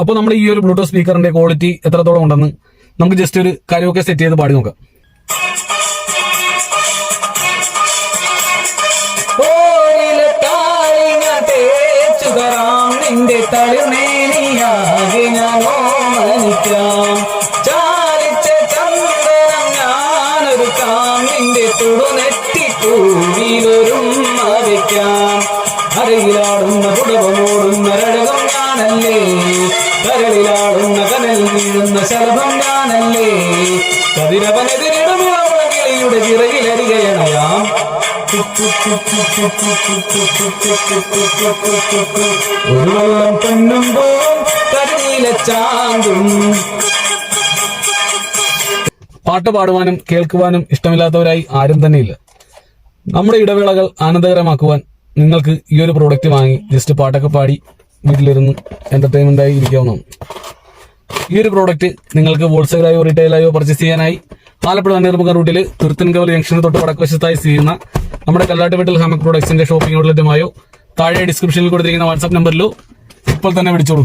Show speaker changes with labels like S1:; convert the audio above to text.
S1: അപ്പോൾ നമ്മൾ ഈ ഒരു ബ്ലൂടൂത്ത് സ്പീക്കറിന്റെ ക്വാളിറ്റി എത്രത്തോളം ഉണ്ടെന്ന് നമുക്ക് ജസ്റ്റ് ഒരു കരോക്കെ സെറ്റ് ചെയ്ത് പാടി നോക്കാം. നിന്റെ തളിമേനിയാകെ ഞാൻ ഓമനിക്കാം, ചാലിച്ച ചന്ദനം ഞാനൊരുക്കാം, നിന്റെ തുടുനെറ്റിപ്പൂവിലൊരും മതിക്കാം. അരയിലാടുന്ന പുടവമോടുന്ന രടകം ഞാനല്ലേ, കരളിലാടുന്ന കനൽ വീഴുന്ന ശലഭം ഞാനല്ലേ, കതിരവനെതിരിടുമുളമുള കിളിയുടെ ചിറകിലരികയണയാം. ഒരു വെള്ളം പൊന്നുമ്പോൾ കരുനീല ചാന്തും. പാട്ട് പാടുവാനും കേൾക്കുവാനും ഇഷ്ടമില്ലാത്തവരായി ആരും തന്നെയില്ല. നമ്മുടെ ഇടവേളകൾ ആനന്ദകരമാക്കുവാൻ നിങ്ങൾക്ക് ഈ ഒരു പ്രോഡക്റ്റ് വാങ്ങി ജസ്റ്റ് പാട്ടൊക്കെ പാടി വീട്ടിലിരുന്ന് എന്റർടൈൻമെന്റായി ഇരിക്കാവുന്നതാണ്. ഈ ഒരു പ്രോഡക്റ്റ് നിങ്ങൾക്ക് ഹോൾസെയിലായോ റീറ്റെയിലായോ പർച്ചേസ് ചെയ്യാനായി ആലപ്പുഴ നെടുമുഖം റൂട്ടിൽ തുരുത്തൻകവൽ ജംഗ്ഷന് തൊട്ട് വടക്കുവശത്തായി സ്ഥിതി ചെയ്യുന്ന നമ്മുടെ കല്ലാട്ടുവീട്ടിൽ ഹാമക് പ്രോഡക്ട്സിന്റെ ഷോപ്പിംഗ് ഔട്ട്ലെറ്റുമായോ താഴെ ഡിസ്ക്രിപ്ഷനിൽ കൊടുത്തിരിക്കുന്ന വാട്സ്ആപ്പ് നമ്പറിലോ ഇപ്പോൾ തന്നെ വിളിച്ചോളൂ.